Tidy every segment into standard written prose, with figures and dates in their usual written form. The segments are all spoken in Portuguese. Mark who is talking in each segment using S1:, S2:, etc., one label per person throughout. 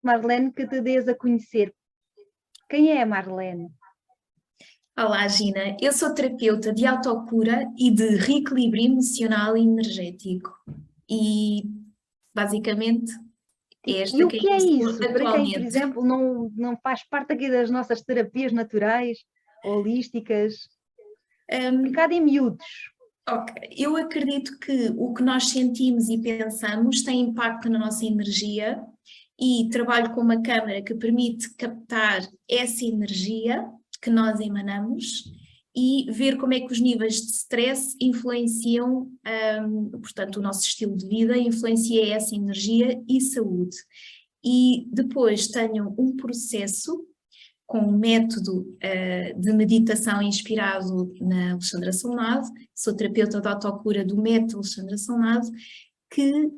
S1: Marlene, que te dês a conhecer. Quem é a Marlene?
S2: Olá, Gina. Eu sou terapeuta de autocura e de reequilíbrio emocional e energético. E, basicamente, é
S1: E
S2: esta
S1: o que
S2: quem
S1: é
S2: eu sou
S1: isso? Para quem, por
S2: atualmente.
S1: exemplo, não faz parte aqui das nossas terapias naturais, holísticas,
S2: Hum,
S1: picado em miúdos.
S2: ok. Eu acredito que o que nós sentimos e pensamos tem impacto na nossa energia e trabalho com uma câmara que permite captar essa energia que nós emanamos e ver como é que os níveis de stress influenciam, portanto, o nosso estilo de vida, influencia essa energia e saúde. E depois tenho um processo com um método de meditação inspirado na Alexandra Solnado, sou terapeuta de autocura do método Alexandra Solnado, que,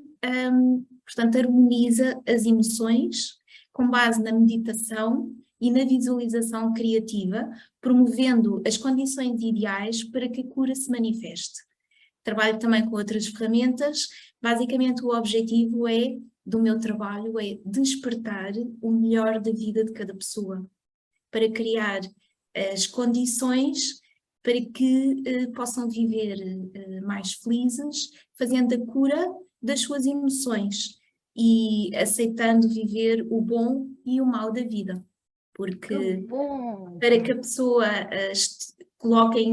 S2: portanto, harmoniza as emoções com base na meditação e na visualização criativa, promovendo as condições ideais para que a cura se manifeste. Trabalho também com outras ferramentas, basicamente o objetivo do meu trabalho é despertar o melhor da vida de cada pessoa, para criar as condições para que possam viver mais felizes, fazendo a cura das suas emoções e aceitando viver o bom e o mau da vida.
S1: Que
S2: Porque
S1: bom!
S2: para que a pessoa coloque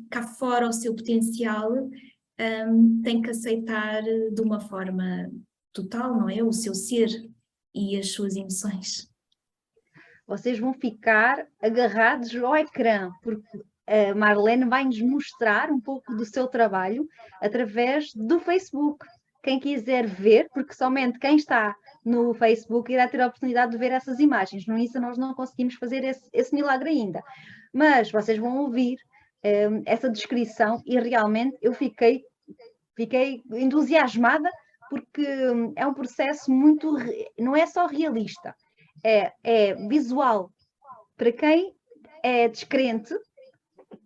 S2: cá fora o seu potencial, tem que aceitar de uma forma total, não é? O seu ser e as suas emoções.
S1: Vocês vão ficar agarrados ao ecrã, porque a Marlene vai-nos mostrar um pouco do seu trabalho através do Facebook. Quem quiser ver, porque somente quem está no Facebook irá ter a oportunidade de ver essas imagens. No Insta nós não conseguimos fazer esse milagre ainda. Mas vocês vão ouvir essa descrição e realmente eu fiquei entusiasmada porque é um processo muito, não é só realista, é visual. Para quem é descrente,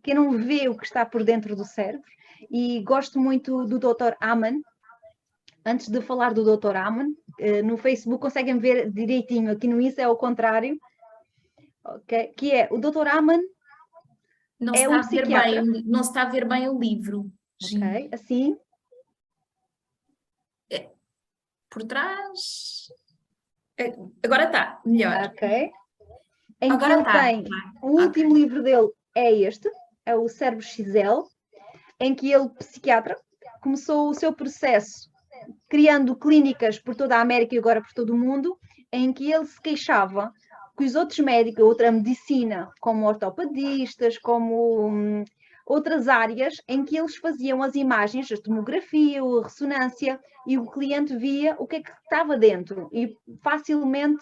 S1: quem não vê o que está por dentro do cérebro, e gosto muito do Dr. Amen. Antes de falar do Dr. Amen, no Facebook conseguem ver direitinho, aqui no Insta é o contrário, okay? Que é o Dr. Amen
S2: Não se
S1: é
S2: está
S1: um
S2: a ver bem,
S1: psiquiatra,
S2: não se está a ver bem o livro, Gina.
S1: ok? Assim,
S2: Por trás. É, agora está, melhor.
S1: ok? Em que
S2: Agora
S1: ele
S2: está.
S1: tem, o último
S2: Ok.
S1: livro dele é este, é o Cérebro XL, em que ele, psiquiatra, começou o seu processo criando clínicas por toda a América e agora por todo o mundo, em que ele se queixava que os outros médicos, outra medicina, como ortopedistas, como outras áreas, em que eles faziam as imagens, a tomografia, a ressonância, e o cliente via o que é que estava dentro e facilmente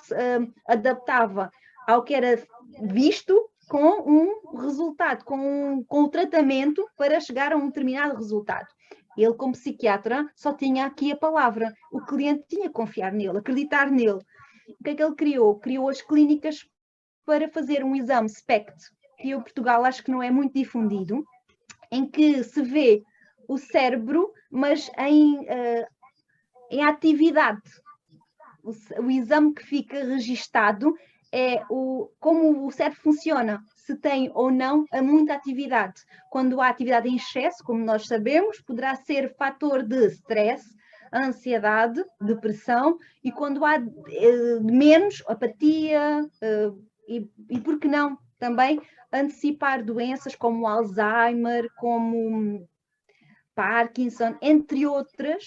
S1: adaptava ao que era visto com um resultado, com o tratamento para chegar a um determinado resultado. Ele, como psiquiatra, só tinha aqui a palavra. O cliente tinha que confiar nele, acreditar nele. O que é que ele criou? Criou as clínicas para fazer um exame SPECT, que em Portugal acho que não é muito difundido, em que se vê o cérebro, mas em atividade. O exame que fica registado é como o cérebro funciona, se tem ou não muita atividade. Quando há atividade em excesso, como nós sabemos, poderá ser fator de stress, ansiedade, depressão, e quando há menos, apatia, e por que não também antecipar doenças como Alzheimer, como Parkinson, entre outras,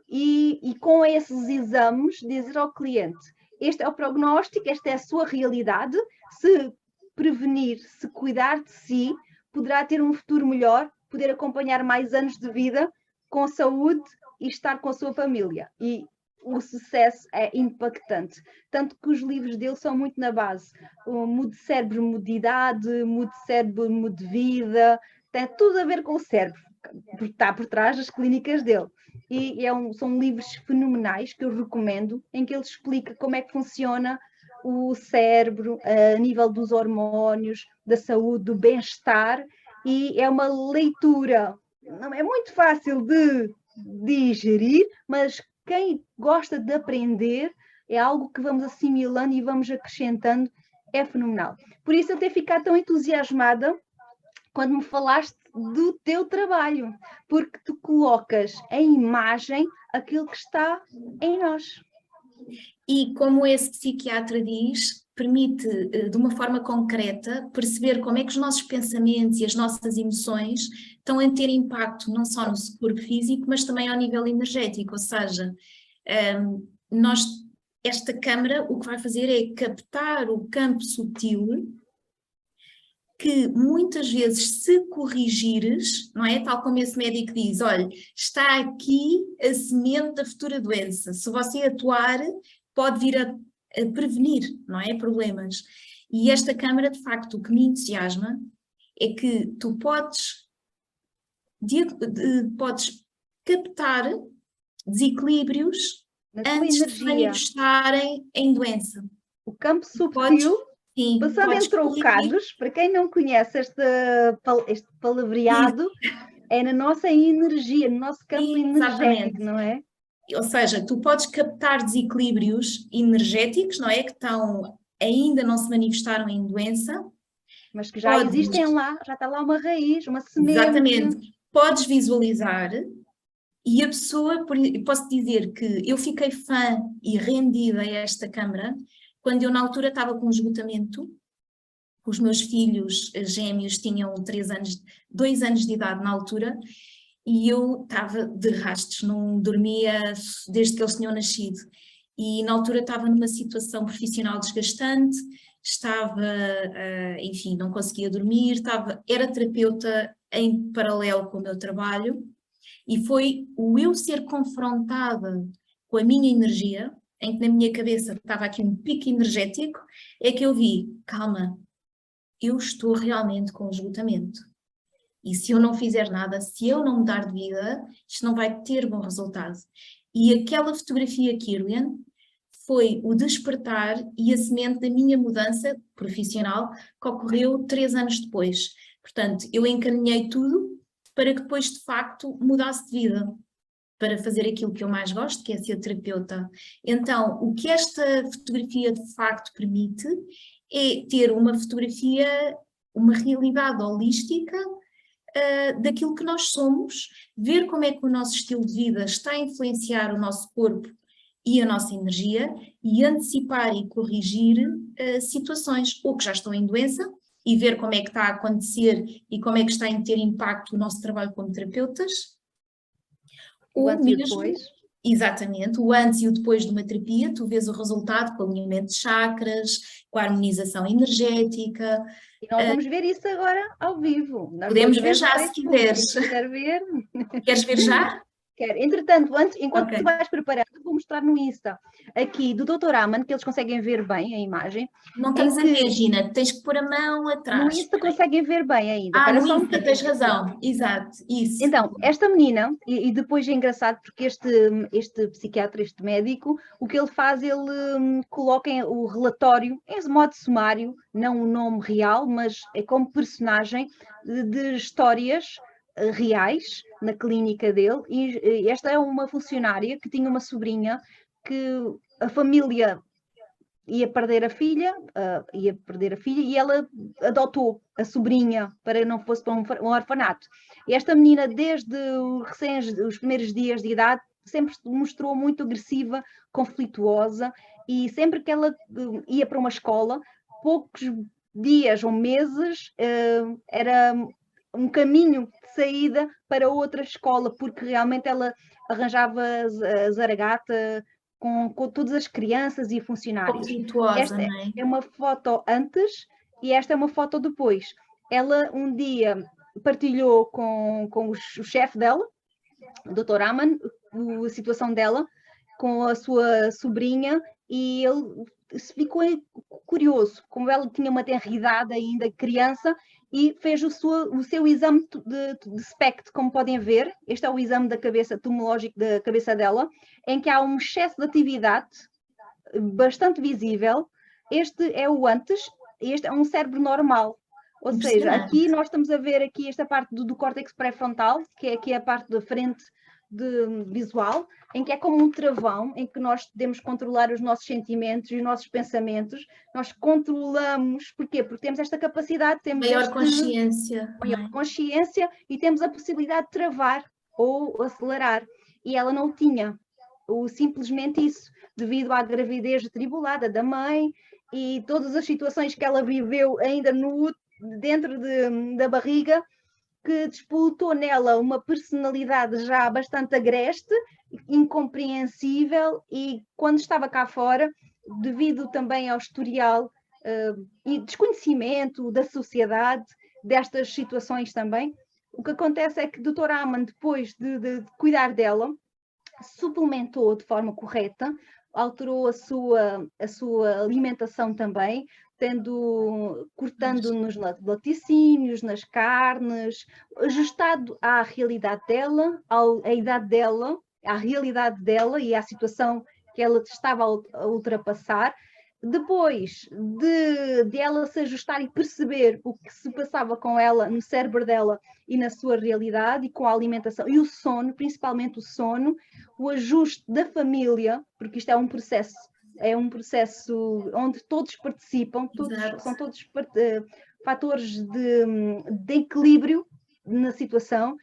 S1: e com esses exames dizer ao cliente, este é o prognóstico, esta é a sua realidade, se prevenir, se cuidar de si, poderá ter um futuro melhor, poder acompanhar mais anos de vida com saúde e estar com a sua família. E o sucesso é impactante. Tanto que os livros dele são muito na base. O Mude Cérebro, Mude Idade, Mude Cérebro, Mude Vida. Tem tudo a ver com o cérebro. Está por trás das clínicas dele. E são livros fenomenais que eu recomendo, em que ele explica como é que funciona o cérebro, a nível dos hormônios, da saúde, do bem-estar, e é uma leitura, não é muito fácil de digerir, mas quem gosta de aprender é algo que vamos assimilando e vamos acrescentando, é fenomenal. Por isso eu tenho ficado tão entusiasmada quando me falaste do teu trabalho, porque tu colocas em imagem aquilo que está em nós.
S2: E como esse psiquiatra diz, permite de uma forma concreta perceber como é que os nossos pensamentos e as nossas emoções estão a ter impacto não só no corpo físico, mas também ao nível energético, ou seja, esta câmara o que vai fazer é captar o campo sutil que muitas vezes se corrigires, não é? Tal como esse médico diz, olha, está aqui a semente da futura doença, se você atuar pode vir a prevenir, não é? Problemas. E esta câmara, de facto, o que me entusiasma é que tu podes captar desequilíbrios antes de manifestarem em doença.
S1: O campo subtil,
S2: sim,
S1: passando em trocados, para quem não conhece este palavreado, é na nossa energia, no nosso campo energético, não é?
S2: Ou seja, tu podes captar desequilíbrios energéticos, não é? Que ainda não se manifestaram em doença.
S1: Mas que já existem lá, já está lá uma raiz, uma semente.
S2: Exatamente. Podes visualizar e a pessoa, posso dizer que eu fiquei fã e rendida a esta câmara quando eu na altura estava com esgotamento. Os meus filhos gêmeos tinham 2 anos de idade na altura e eu estava de rastos, não dormia desde que eles tinham nascido. E na altura estava numa situação profissional desgastante, enfim, não conseguia dormir, era terapeuta em paralelo com o meu trabalho e foi o eu ser confrontada com a minha energia, em que na minha cabeça estava aqui um pico energético, é que eu vi, calma, eu estou realmente com esgotamento. E se eu não fizer nada, se eu não mudar de vida, isto não vai ter bom resultado. E aquela fotografia Kirlian foi o despertar e a semente da minha mudança profissional que ocorreu 3 anos depois. Portanto, eu encaminhei tudo para que depois de facto mudasse de vida, para fazer aquilo que eu mais gosto, que é ser terapeuta. Então, o que esta fotografia de facto permite é ter uma fotografia, uma realidade holística daquilo que nós somos, ver como é que o nosso estilo de vida está a influenciar o nosso corpo e a nossa energia e antecipar e corrigir situações ou que já estão em doença e ver como é que está a acontecer e como é que está a ter impacto o nosso trabalho como terapeutas.
S1: O antes e o depois.
S2: Exatamente, o antes e o depois de uma terapia, tu vês o resultado com o alinhamento de chakras, com a harmonização energética.
S1: E nós vamos ver isso agora ao vivo.
S2: Podemos ver já, se quiseres.
S1: Quero ver.
S2: Queres ver já?
S1: Quero. Entretanto, enquanto tu vais preparando, vou mostrar no Insta aqui do Dr. Aman, que eles conseguem ver bem a imagem.
S2: Não estamos a ver, Gina, tens que pôr a mão atrás.
S1: No Insta conseguem ver bem ainda.
S2: No Insta tens razão, exato, isso.
S1: Então, esta menina, e depois é engraçado porque este psiquiatra, este médico, o que ele faz, ele coloca o relatório em modo sumário, não o nome real, mas é como personagem de histórias reais na clínica dele, e esta é uma funcionária que tinha uma sobrinha que a família ia perder a filha e ela adotou a sobrinha para não fosse para um orfanato. E esta menina, desde os primeiros dias de idade, sempre se mostrou muito agressiva, conflituosa, e sempre que ela ia para uma escola, poucos dias ou meses era um caminho de saída para outra escola, porque realmente ela arranjava zaragata com todas as crianças e funcionários. Esta é uma foto antes e esta é uma foto depois. Ela um dia partilhou com o chefe dela, o Dr. Aman, a situação dela com a sua sobrinha, e ele ficou curioso, como ela tinha uma tenridade ainda criança, e fez o seu exame de SPECT, como podem ver. Este é o exame da cabeça, tomológico da cabeça dela, em que há um excesso de atividade bastante visível. Este é o antes, este é um cérebro normal. Ou seja, aqui nós estamos a ver aqui esta parte do córtex pré-frontal, que é aqui a parte da frente visual, em que é como um travão, em que nós podemos controlar os nossos sentimentos e os nossos pensamentos. Nós controlamos, porquê? Porque temos esta capacidade, temos
S2: Maior consciência.
S1: maior consciência e temos a possibilidade de travar ou acelerar. E ela não tinha simplesmente isso, devido à gravidez atribulada da mãe e todas as situações que ela viveu ainda dentro da barriga, que disputou nela uma personalidade já bastante agreste, incompreensível, e quando estava cá fora, devido também ao historial e desconhecimento da sociedade, destas situações também, o que acontece é que o Dr. Amann, depois de cuidar dela, suplementou de forma correta, alterou a sua alimentação também, cortando nos laticínios, nas carnes, ajustado à realidade dela, à idade dela, à realidade dela e à situação que ela estava a ultrapassar. Depois de ela se ajustar e perceber o que se passava com ela, no cérebro dela e na sua realidade, e com a alimentação e o sono, principalmente o sono, o ajuste da família, porque isto é um processo onde todos participam, são todos fatores de equilíbrio na situação,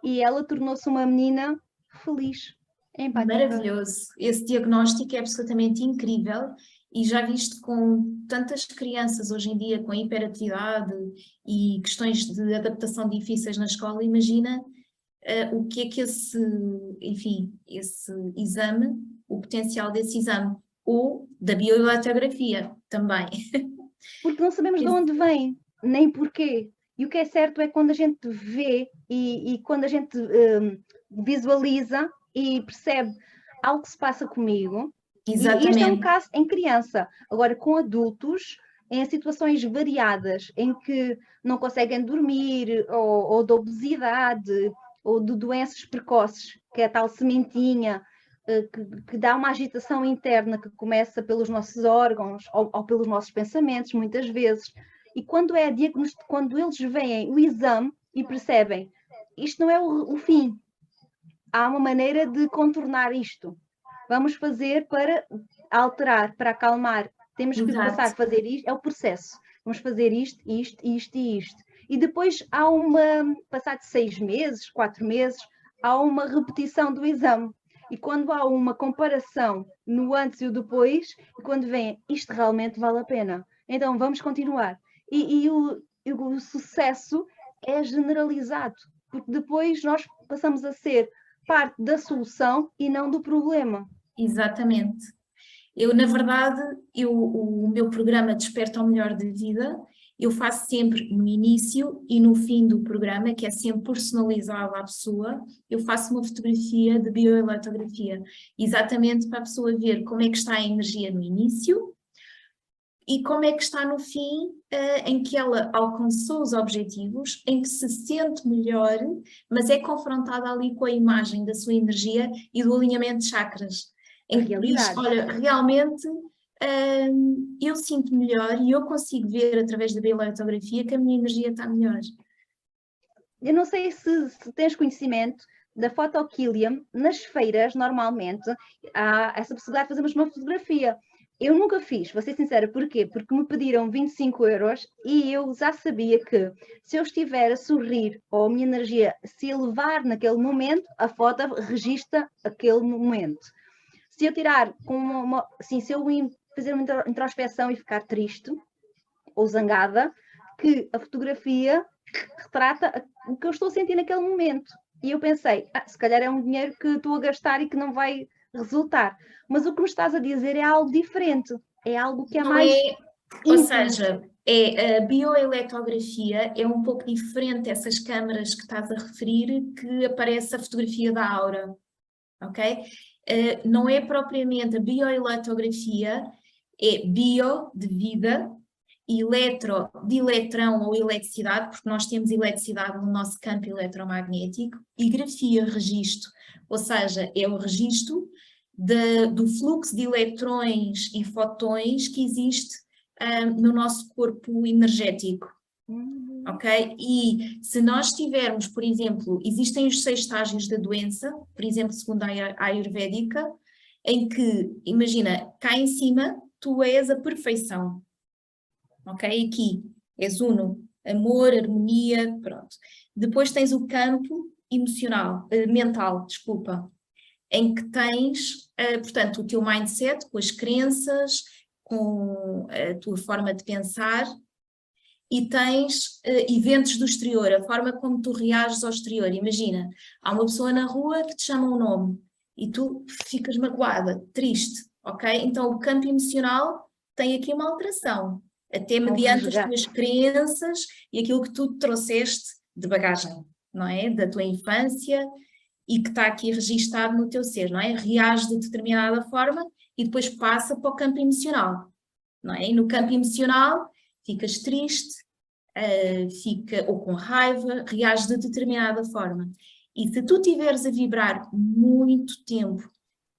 S1: e ela tornou-se uma menina feliz, empática.
S2: Maravilhoso, esse diagnóstico é absolutamente incrível. E já viste com tantas crianças hoje em dia com hiperatividade e questões de adaptação difíceis na escola, imagina o que é que esse exame, o potencial desse exame, ou da bioeletrografia também.
S1: Porque não sabemos de onde vem, nem porquê. E o que é certo é quando a gente vê e quando a gente visualiza e percebe algo que se passa comigo.
S2: Exatamente.
S1: E este é um caso em criança. Agora, com adultos, em situações variadas, em que não conseguem dormir, ou de obesidade, ou de doenças precoces, que é a tal sementinha, que dá uma agitação interna que começa pelos nossos órgãos ou pelos nossos pensamentos, muitas vezes. E quando eles veem o exame e percebem, isto não é o fim, há uma maneira de contornar isto. Vamos fazer para alterar, para acalmar. Temos que passar a fazer isto, é o processo. Vamos fazer isto, isto, isto e isto. E depois passado 6 meses, 4 meses, há uma repetição do exame. E quando há uma comparação no antes e o depois, quando vem, isto realmente vale a pena. Então vamos continuar. E o sucesso é generalizado, porque depois nós passamos a ser parte da solução e não do problema.
S2: Exatamente. Na verdade, o meu programa Desperta ao Melhor de Vida, eu faço sempre no início e no fim do programa, que é sempre personalizado à pessoa, eu faço uma fotografia de bioeletrografia, exatamente para a pessoa ver como é que está a energia no início e como é que está no fim, em que ela alcançou os objetivos, em que se sente melhor, mas é confrontada ali com a imagem da sua energia e do alinhamento de chakras. Em que diz, olha, realmente eu sinto melhor e eu consigo ver através da bioeletrografia que a minha energia está melhor.
S1: Eu não sei se tens conhecimento da Photokillium. Nas feiras, normalmente, há essa possibilidade de fazermos uma fotografia. Eu nunca fiz, vou ser sincera, porquê? Porque me pediram 25 euros e eu já sabia que se eu estiver a sorrir ou a minha energia se elevar naquele momento, a foto registra aquele momento. Se eu tirar se eu fazer uma introspeção e ficar triste ou zangada, que a fotografia retrata o que eu estou a sentir naquele momento. E eu pensei, se calhar é um dinheiro que estou a gastar e que não vai resultar. Mas o que me estás a dizer é algo diferente, é algo que é
S2: não
S1: mais...
S2: Ou seja, a bioeletrografia é um pouco diferente dessas câmaras que estás a referir, que aparece a fotografia da aura, ok? Não é propriamente a bioeletrografia, é bio de vida, eletro de eletrão ou eletricidade, porque nós temos eletricidade no nosso campo eletromagnético, e grafia, registro, ou seja, é o registro do fluxo de eletrões e fotões que existe no nosso corpo energético. Ok? E se nós tivermos, por exemplo, existem os 6 estágios da doença, por exemplo, segundo a Ayurvédica, em que, imagina, cá em cima, tu és a perfeição. Ok? Aqui, és uno, amor, harmonia, pronto. Depois tens o campo emocional, mental, desculpa, em que tens, portanto, o teu mindset, com as crenças, com a tua forma de pensar, e tens eventos do exterior, a forma como tu reages ao exterior. Imagina, há uma pessoa na rua que te chama um nome e tu ficas magoada, triste, ok? Então o campo emocional tem aqui uma alteração, até mediante as tuas crenças e aquilo que tu trouxeste de bagagem, não é? Da tua infância e que está aqui registado no teu ser, não é? Reage de determinada forma e depois passa para o campo emocional, não é? E no campo emocional ficas triste, fica ou com raiva, reage de determinada forma. E se tu estiveres a vibrar muito tempo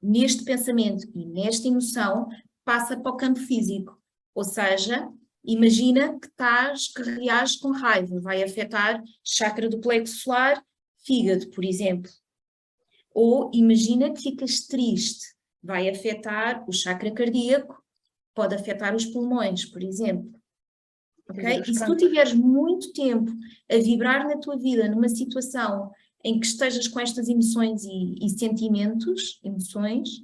S2: neste pensamento e nesta emoção, passa para o campo físico. Ou seja, imagina que reages com raiva, vai afetar chakra do plexo solar, fígado, por exemplo. Ou imagina que ficas triste, vai afetar o chakra cardíaco, pode afetar os pulmões, por exemplo. Okay? E se tu tiveres muito tempo a vibrar na tua vida numa situação em que estejas com estas emoções e sentimentos, emoções,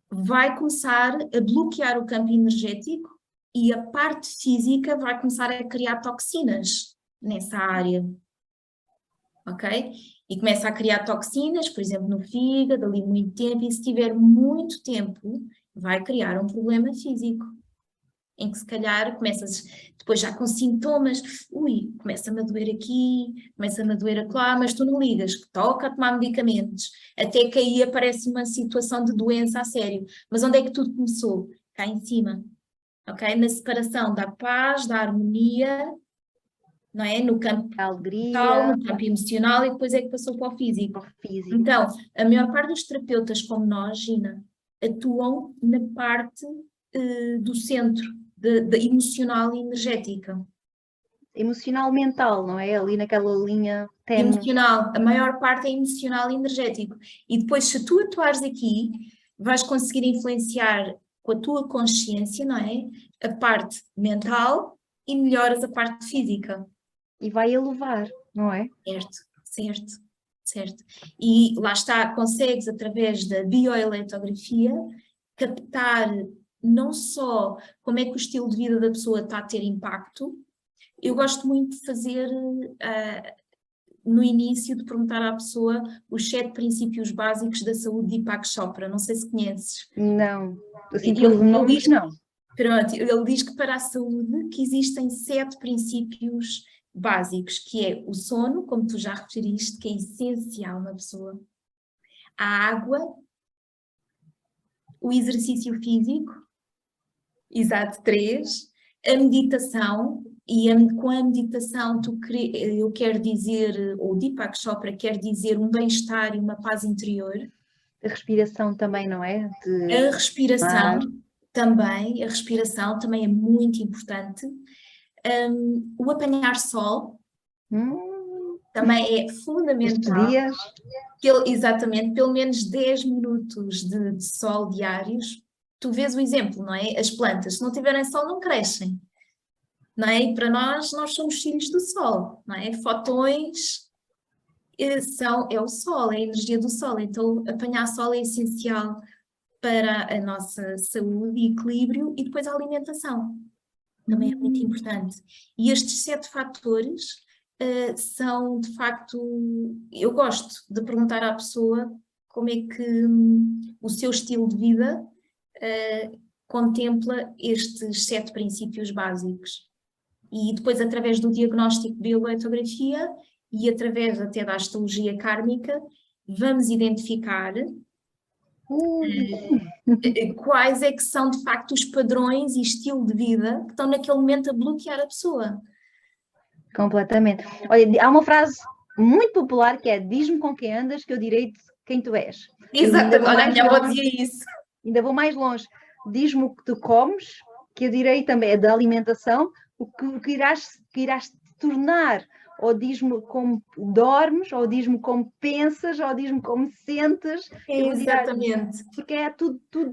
S2: vai começar a bloquear o campo energético e a parte física vai começar a criar toxinas nessa área. Ok? E começa a criar toxinas, por exemplo, no fígado, ali muito tempo, e se tiver muito tempo, vai criar um problema físico. Em que se calhar começas depois já com sintomas, começa-me a doer aqui, começa-me a doer acolá, mas tu não ligas, que toca a tomar medicamentos, até que aí aparece uma situação de doença a sério. Mas onde é que tudo começou? Cá em cima, ok? Na separação da paz, da harmonia, não é? No campo mental, no campo emocional, e depois é que passou para o físico. Então, a maior parte dos terapeutas como nós, Gina, atuam na parte do centro, da emocional e energética.
S1: Emocional mental, não é? Ali naquela linha tenue.
S2: Emocional, a maior parte é emocional e energético. E depois, se tu atuares aqui, vais conseguir influenciar com a tua consciência, não é? A parte mental e melhoras a parte física.
S1: E vai elevar, não é?
S2: Certo. E lá está, consegues através da bioeletrografia captar não só como é que o estilo de vida da pessoa está a ter impacto. Eu gosto muito de fazer, no início, de perguntar à pessoa os 7 princípios básicos da saúde de Deepak Chopra. Não sei se conheces.
S1: Não, assim pelos nomes não.
S2: Pronto, ele diz que para a saúde que existem 7 princípios básicos, que é o sono, como tu já referiste, que é essencial na pessoa, a água, o exercício físico, exato, 3, a meditação, e com a meditação eu quero dizer, ou Deepak Chopra quer dizer um bem-estar e uma paz interior.
S1: A respiração também, não é?
S2: A respiração também é muito importante. O apanhar sol também é fundamental. Exatamente, pelo menos 10 minutos de sol diários. Tu vês o exemplo, não é? As plantas, se não tiverem sol, não crescem. Não é? E para nós somos filhos do sol, não é? Fotões é o sol, é a energia do sol. Então, apanhar sol é essencial para a nossa saúde e equilíbrio, e depois a alimentação. Também é muito importante. E estes 7 fatores são, de facto, eu gosto de perguntar à pessoa como é que o seu estilo de vida contempla estes 7 princípios básicos. E depois, através do diagnóstico de bioeletrografia e através até da astrologia kármica, vamos identificar quais é que são, de facto, os padrões e estilo de vida que estão naquele momento a bloquear a pessoa.
S1: Completamente. Olha, há uma frase muito popular que é: diz-me com quem andas que eu direi-te quem tu és.
S2: Exatamente, olha, a minha avó dizia isso.
S1: Ainda vou mais longe. Diz-me o que tu comes, que eu direi também da alimentação, o que irás te tornar, ou diz-me como dormes, ou diz-me como pensas, ou diz-me como sentes, eu vou dizer,
S2: Exatamente.
S1: porque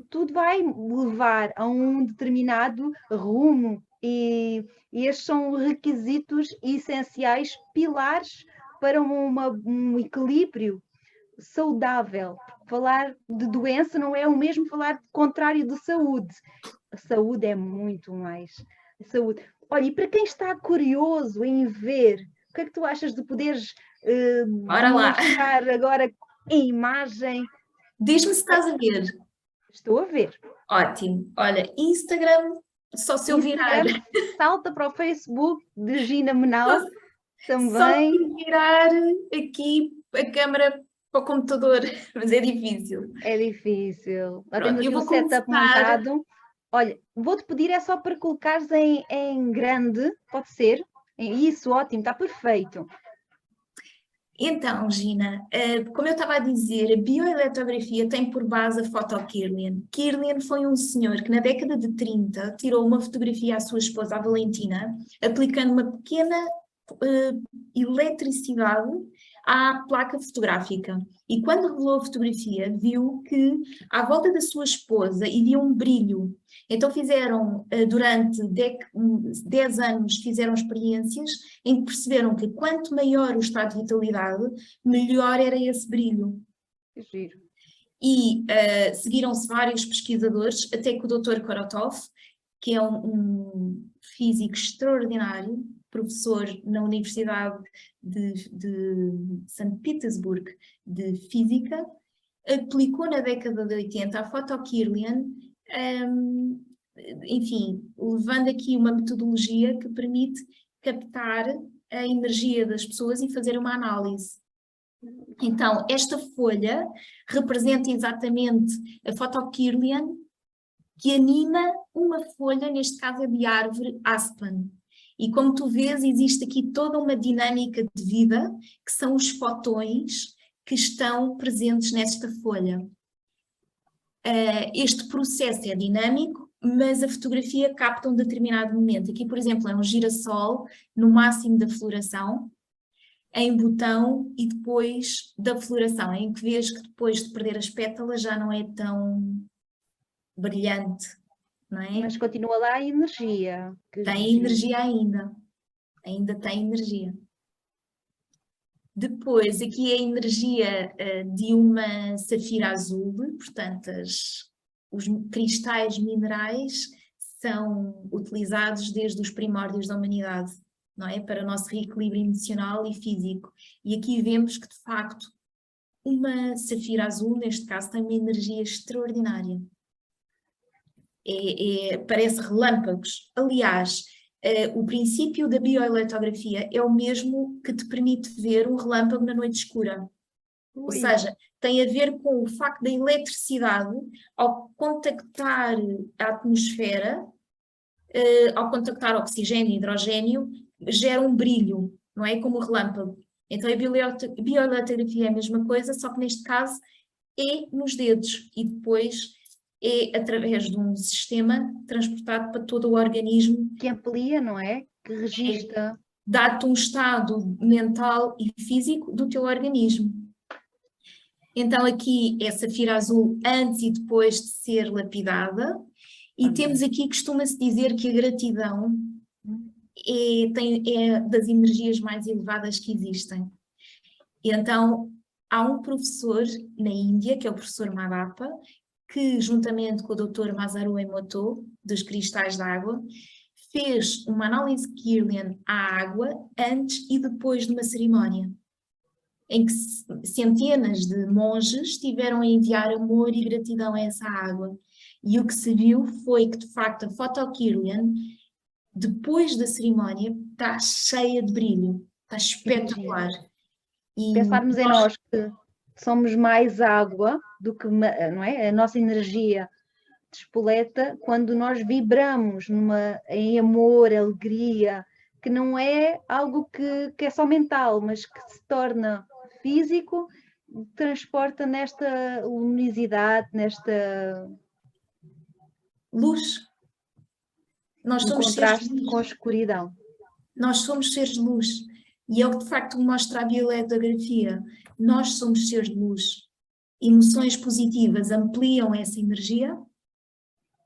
S1: tudo vai levar a um determinado rumo e estes são requisitos essenciais, pilares para um equilíbrio saudável. Falar de doença não é o mesmo falar de contrário de saúde. A saúde é muito mais. Saúde. Olha, e para quem está curioso em ver, o que é que tu achas de poderes
S2: Bora lá.
S1: demonstrar agora em imagem?
S2: Diz-me se estás a ver.
S1: Estou a ver.
S2: Ótimo. Olha, Instagram, só se eu virar.
S1: Instagram, salta para o Facebook de Gina Menal
S2: Só se
S1: também.
S2: eu virar aqui a câmera para o computador, mas é difícil.
S1: É difícil. Já temos
S2: Pronto, eu
S1: aqui o
S2: vou
S1: setup
S2: começar.
S1: montado. Olha, vou-te pedir é só para colocares em grande, pode ser? Isso, ótimo, está perfeito.
S2: Então, Gina, como eu estava a dizer, a bioeletrografia tem por base a foto Kirlian. Kirlian foi um senhor que na década de 30 tirou uma fotografia à sua esposa, a Valentina, aplicando uma pequena eletricidade à placa fotográfica. E quando revelou a fotografia, viu que à volta da sua esposa havia um brilho. Então fizeram, durante 10 anos, fizeram experiências em que perceberam que quanto maior o estado de vitalidade, melhor era esse brilho.
S1: Que giro.
S2: E seguiram-se vários pesquisadores, até que o Dr. Korotov, que é um físico extraordinário, professor na Universidade de São Petersburgo de Física, aplicou na década de 80 a foto-Kirlian, enfim, levando aqui uma metodologia que permite captar a energia das pessoas e fazer uma análise. Então, esta folha representa exatamente a foto-Kirlian que anima uma folha, neste caso é de árvore Aspen. E como tu vês, existe aqui toda uma dinâmica de vida, que são os fotões que estão presentes nesta folha. Este processo é dinâmico, mas a fotografia capta um determinado momento. Aqui, por exemplo, é um girassol no máximo da floração, em botão e depois da floração, em que vês que depois de perder as pétalas já não é tão brilhante, não é?
S1: Mas continua lá a energia. Que
S2: Tem
S1: giro.
S2: energia ainda tem energia. Depois, aqui a energia de uma safira azul, portanto, os cristais minerais são utilizados desde os primórdios da humanidade, não é? Para o nosso reequilíbrio emocional e físico. E aqui vemos que, de facto, uma safira azul, neste caso, tem uma energia extraordinária. Parece relâmpagos. Aliás, o princípio da bioeletrografia é o mesmo que te permite ver um relâmpago na noite escura. Ou seja, tem a ver com o facto da eletricidade, ao contactar a atmosfera, ao contactar oxigênio e hidrogênio, gera um brilho, não é? Como o relâmpago. Então a bioeletrografia é a mesma coisa, só que neste caso é nos dedos e depois é através de um sistema transportado para todo o organismo.
S1: Que amplia, não é? Que registra.
S2: Dá-te um estado mental e físico do teu organismo. Então aqui é safira azul antes e depois de ser lapidada. E temos aqui, costuma-se dizer que a gratidão é das energias mais elevadas que existem. E então há um professor na Índia, que é o professor Madhapa, que juntamente com o Dr. Masaru Emoto, dos cristais de água, fez uma análise Kirlian à água antes e depois de uma cerimónia, em que centenas de monges estiveram a enviar amor e gratidão a essa água. E o que se viu foi que, de facto, a foto Kirlian, depois da cerimónia, está cheia de brilho, está espetacular. E
S1: Pensarmos em nós que somos mais água do que, não é? A nossa energia despoleta quando nós vibramos em amor, alegria, que não é algo que é só mental, mas que se torna físico, transporta nesta luminosidade, nesta
S2: luz. Nós
S1: Um
S2: somos seres
S1: contraste
S2: de
S1: com a
S2: luz.
S1: escuridão.
S2: Nós somos seres de luz. E é o que de facto mostra a bioeletrografia. Nós somos seres de luz. Emoções positivas ampliam essa energia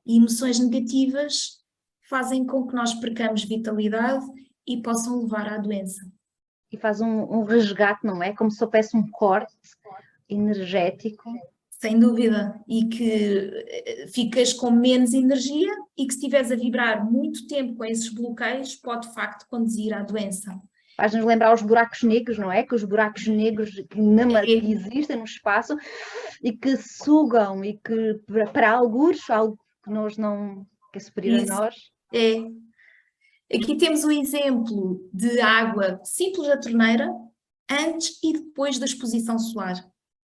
S2: e emoções negativas fazem com que nós percamos vitalidade e possam levar à doença.
S1: E faz um resgate, não é? Como se houvesse um corte energético.
S2: Sem dúvida. E que ficas com menos energia e que se estiveres a vibrar muito tempo com esses bloqueios, pode de facto conduzir à doença.
S1: Faz-nos lembrar os buracos negros, não é? Que os buracos negros que existem no espaço e que sugam e que para algures, algo que nós não, que é superior a nós.
S2: É. Aqui temos o exemplo de água simples da torneira antes e depois da exposição solar.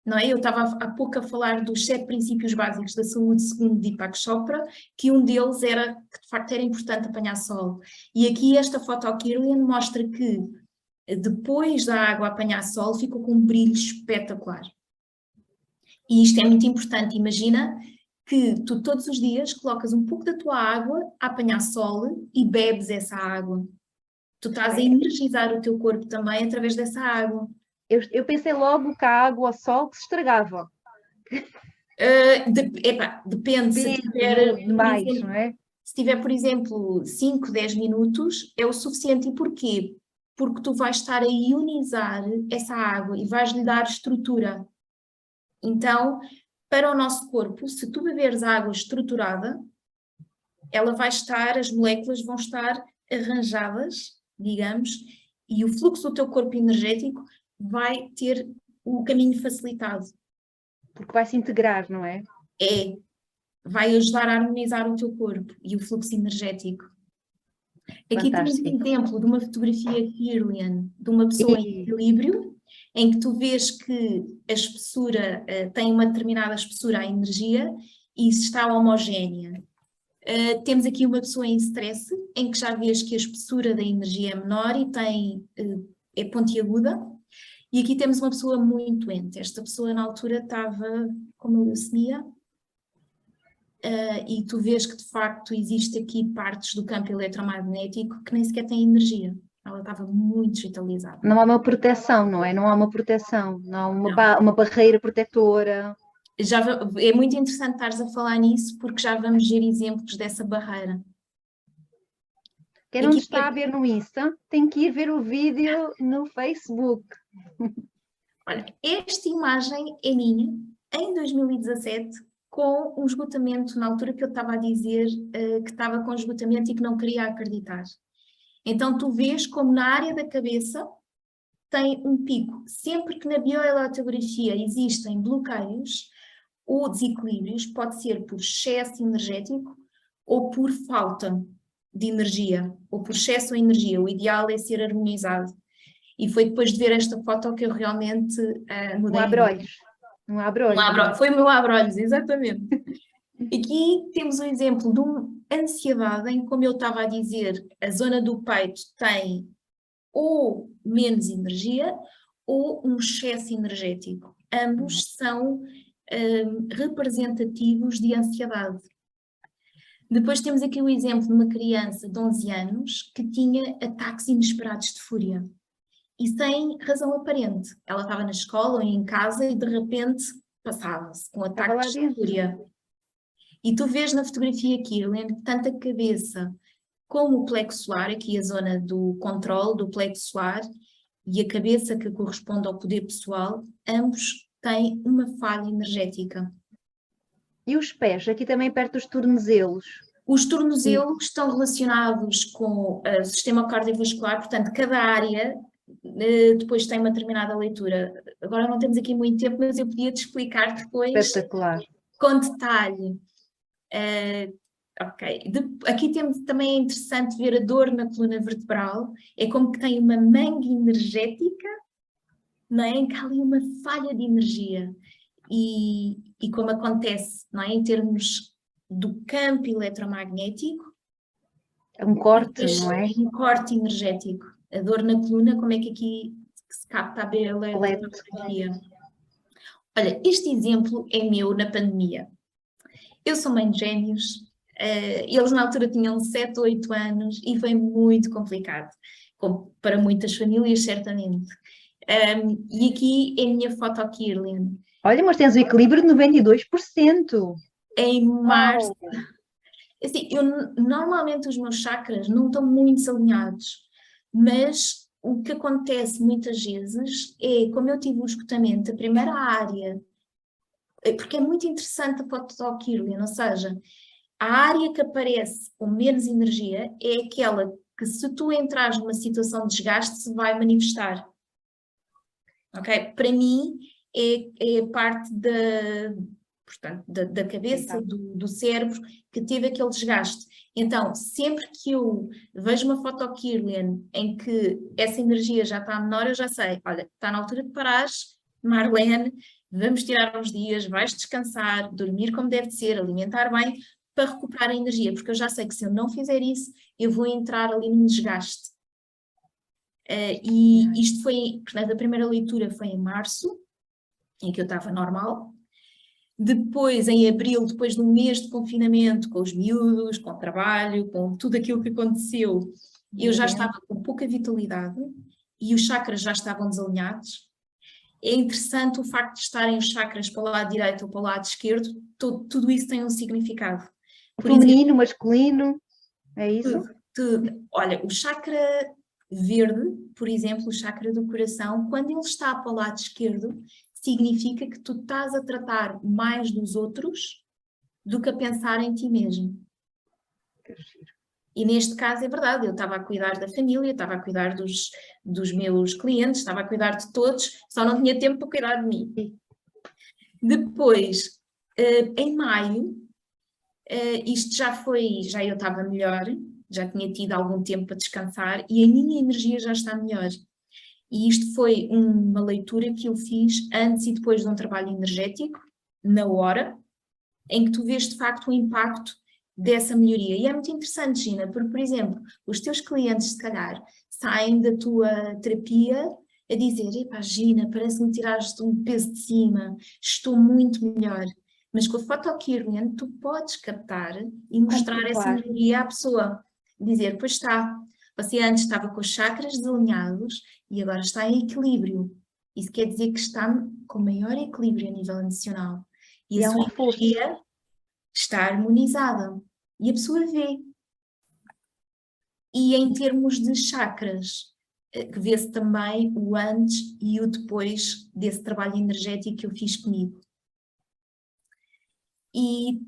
S2: Não é? Eu estava há pouco a falar dos 7 princípios básicos da saúde segundo Deepak Chopra, que um deles era que de facto era importante apanhar sol. E aqui esta foto ao Kirlian mostra que depois da água apanhar sol ficou com um brilho espetacular. E isto é muito importante, imagina que tu todos os dias colocas um pouco da tua água a apanhar sol e bebes essa água. Tu estás a energizar o teu corpo também através dessa água.
S1: Eu pensei logo que a água ao sol que se estragava.
S2: Depende se tiver,
S1: demais, não é?
S2: se tiver, por exemplo, 5, 10 minutos, é o suficiente. E porquê? Porque tu vais estar a ionizar essa água e vais-lhe dar estrutura. Então, para o nosso corpo, se tu beberes água estruturada, ela vai estar, as moléculas vão estar arranjadas, digamos, e o fluxo do teu corpo energético vai ter o caminho facilitado.
S1: Porque vai se integrar, não é?
S2: Vai ajudar a harmonizar o teu corpo e o fluxo energético. Aqui temos um exemplo de uma fotografia Kirlian, de uma pessoa em equilíbrio, em que tu vês que a espessura tem uma determinada espessura à energia e está homogénea. Temos aqui uma pessoa em stress, em que já vês que a espessura da energia é menor e é pontiaguda. E aqui temos uma pessoa muito doente. Esta pessoa na altura estava com uma leucemia. E tu vês que de facto existe aqui partes do campo eletromagnético que nem sequer têm energia. Ela estava muito desvitalizada.
S1: Não há uma proteção, não é? Não há uma proteção, não há uma barreira protetora.
S2: É muito interessante estares a falar nisso, porque já vamos ver exemplos dessa barreira.
S1: Quem não está a ver no Insta, tem que ir ver o vídeo no Facebook.
S2: Olha, esta imagem é minha, em 2017, com um esgotamento, na altura que eu estava a dizer que estava com esgotamento e que não queria acreditar. Então tu vês como na área da cabeça tem um pico. Sempre que na bioeletrografia existem bloqueios ou desequilíbrios, pode ser por excesso energético ou por falta de energia, ou por excesso de energia. O ideal é ser harmonizado. E foi depois de ver esta foto que eu realmente mudei.
S1: Um abre-olhos. Um abre-olhos.
S2: Foi o meu abre-olhos, exatamente. Aqui temos um exemplo de uma ansiedade em que, como eu estava a dizer, a zona do peito tem ou menos energia ou um excesso energético. Ambos são representativos de ansiedade. Depois temos aqui o exemplo de uma criança de 11 anos que tinha ataques inesperados de fúria. E sem razão aparente. Ela estava na escola ou em casa e de repente passava-se com ataques de fúria. E tu vês na fotografia aqui, tanto a cabeça como o plexo solar, aqui a zona do controle do plexo solar, e a cabeça que corresponde ao poder pessoal, ambos têm uma falha energética.
S1: E os pés, aqui também perto dos tornozelos?
S2: Os tornozelos estão relacionados com o sistema cardiovascular, portanto, cada área depois tem uma determinada leitura. Agora não temos aqui muito tempo, mas eu podia te explicar depois.
S1: Espetacular.
S2: Com detalhe. Ok. Aqui temos também é interessante ver a dor na coluna vertebral. É como que tem uma manga energética, não é? Em que há ali uma falha de energia. E como acontece, não é? Em termos do campo eletromagnético.
S1: É um corte, não é?
S2: Um corte energético. A dor na coluna, como é que aqui se capta a eletromagnetia? Olha, este exemplo é meu na pandemia. Eu sou mãe de gêmeos, Eles na altura tinham 7 ou 8 anos e foi muito complicado, como para muitas famílias, certamente. E aqui é a minha foto Kirlian.
S1: Olha, mas tens o equilíbrio de 92%.
S2: Em março,
S1: Uau!
S2: assim, normalmente os meus chakras não estão muito alinhados, mas o que acontece muitas vezes é, como eu tive um esgotamento, a primeira área, porque é muito interessante a foto Kirlian, ou seja, a área que aparece com menos energia é aquela que, se tu entrares numa situação de desgaste, se vai manifestar. Ok? Para mim, é a parte portanto, da cabeça, do cérebro, que teve aquele desgaste. Então, sempre que eu vejo uma foto Kirlian em que essa energia já está menor, eu já sei, olha, está na altura de parares, Marlene, vamos tirar uns dias, vais descansar, dormir como deve ser, alimentar bem, para recuperar a energia, porque eu já sei que se eu não fizer isso, eu vou entrar ali num desgaste. E isto foi, portanto, a primeira leitura foi em março, em que eu estava normal. Depois, em abril, depois de um mês de confinamento, com os miúdos, com o trabalho, com tudo aquilo que aconteceu, eu já estava com pouca vitalidade e os chakras já estavam desalinhados. É interessante o facto de estarem os chakras para o lado direito ou para o lado esquerdo, tudo isso tem um significado.
S1: Por feminino, exemplo, masculino, é isso?
S2: Olha, o chakra verde, por exemplo, o chakra do coração, quando ele está para o lado esquerdo, significa que tu estás a tratar mais dos outros do que a pensar em ti mesmo. E neste caso é verdade, eu estava a cuidar da família, estava a cuidar dos meus clientes, estava a cuidar de todos, só não tinha tempo para cuidar de mim. Depois, em maio, isto já eu estava melhor, já tinha tido algum tempo para descansar e a minha energia já está melhor. E isto foi uma leitura que eu fiz antes e depois de um trabalho energético, na hora, em que tu vês de facto o impacto dessa melhoria. E é muito interessante, Gina, porque, por exemplo, os teus clientes, se calhar, saem da tua terapia a dizer: epá, Gina, parece-me tiraste um peso de cima, estou muito melhor. Mas com a foto Kirlian, tu podes captar e mostrar essa melhoria à pessoa. Dizer: pois está, você antes estava com os chakras desalinhados e agora está em equilíbrio. Isso quer dizer que está com maior equilíbrio a nível emocional. E a sua energia está harmonizada. E a pessoa vê. E em termos de chakras, que vê-se também o antes e o depois desse trabalho energético que eu fiz comigo. E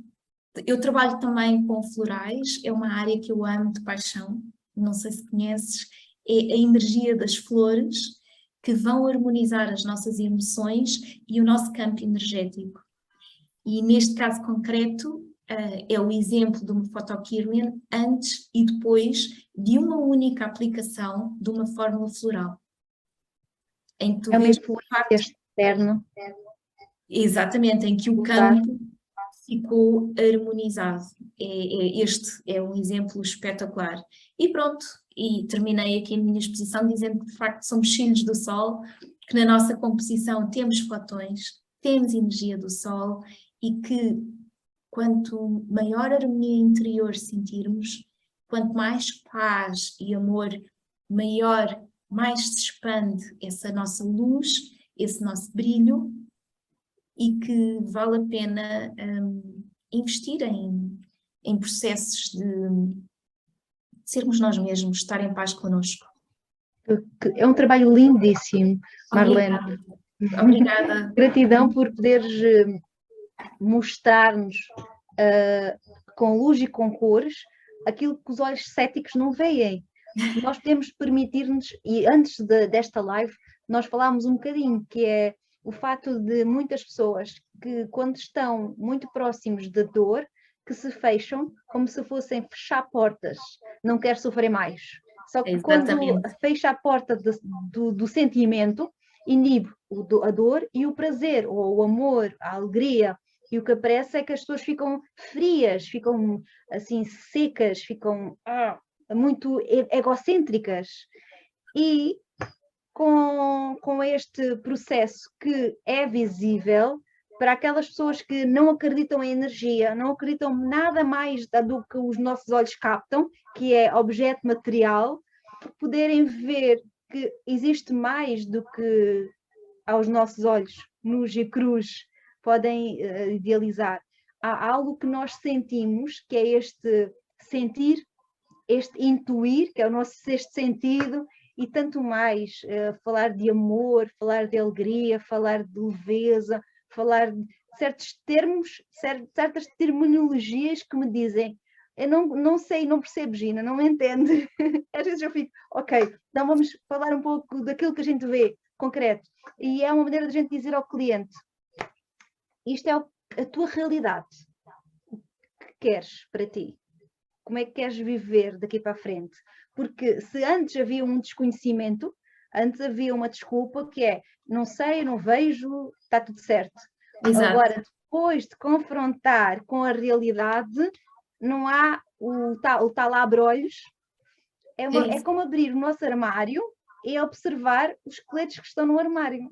S2: eu trabalho também com florais, é uma área que eu amo de paixão, não sei se conheces, é a energia das flores que vão harmonizar as nossas emoções e o nosso campo energético. E neste caso concreto, é o exemplo de uma foto Kirlian antes e depois de uma única aplicação de uma fórmula floral. Em que tu vês
S1: uma influência externa.
S2: Exatamente, em que o campo ficou harmonizado. Este é um exemplo espetacular. E pronto, e terminei aqui a minha exposição dizendo que de facto somos filhos do Sol, que na nossa composição temos fotões, temos energia do Sol e que quanto maior harmonia interior sentirmos, quanto mais paz e amor maior, mais se expande essa nossa luz, esse nosso brilho, e que vale a pena investir em processos de sermos nós mesmos, estar em paz connosco.
S1: É um trabalho lindíssimo, Marlene.
S2: Obrigada.
S1: Gratidão por poderes mostrar-nos com luz e com cores aquilo que os olhos céticos não veem. Nós podemos permitir-nos, e antes desta live, nós falámos um bocadinho, que é o fato de muitas pessoas que, quando estão muito próximos da dor, que se fecham como se fossem fechar portas, não quer sofrer mais. Só que quando fecha a porta do sentimento, inibe a dor e o prazer, ou o amor, a alegria. E o que aparece é que as pessoas ficam frias, ficam assim secas, ficam muito egocêntricas. E com este processo que é visível, para aquelas pessoas que não acreditam em energia, não acreditam nada mais do que os nossos olhos captam, que é objeto material, poderem ver que existe mais do que aos nossos olhos, nus e crus, podem idealizar. Há algo que nós sentimos, que é este sentir, este intuir, que é o nosso sexto sentido, e tanto mais, falar de amor, falar de alegria, falar de leveza, falar de certos termos, certas terminologias que me dizem, eu não sei, não percebo, Gina, não entendo. Às vezes eu fico, ok, então vamos falar um pouco daquilo que a gente vê, concreto. E é uma maneira de a gente dizer ao cliente, isto é a tua realidade, o que queres para ti, como é que queres viver daqui para a frente. Porque se antes havia um desconhecimento, antes havia uma desculpa que é, não sei, não vejo, está tudo certo.
S2: Exato.
S1: Agora, depois de confrontar com a realidade, não há o tal abre-olhos, é como abrir o nosso armário e observar os esqueletos que estão no armário.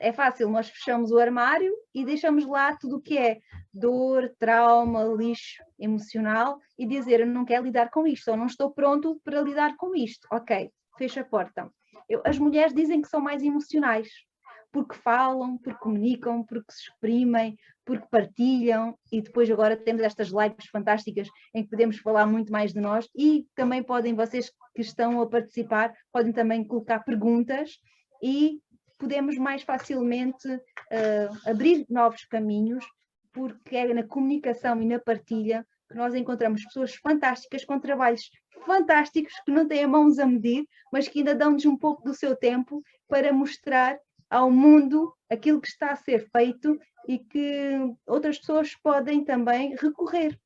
S1: É fácil, nós fechamos o armário e deixamos lá tudo o que é dor, trauma, lixo emocional e dizer, eu não quero lidar com isto, ou não estou pronto para lidar com isto. Ok, fecha a porta. As mulheres dizem que são mais emocionais, porque falam, porque comunicam, porque se exprimem, porque partilham, e depois agora temos estas lives fantásticas em que podemos falar muito mais de nós, e também podem, vocês que estão a participar, podem também colocar perguntas e podemos mais facilmente abrir novos caminhos, porque é na comunicação e na partilha que nós encontramos pessoas fantásticas, com trabalhos fantásticos, que não têm a mãos a medir, mas que ainda dão-nos um pouco do seu tempo para mostrar ao mundo aquilo que está a ser feito e que outras pessoas podem também recorrer.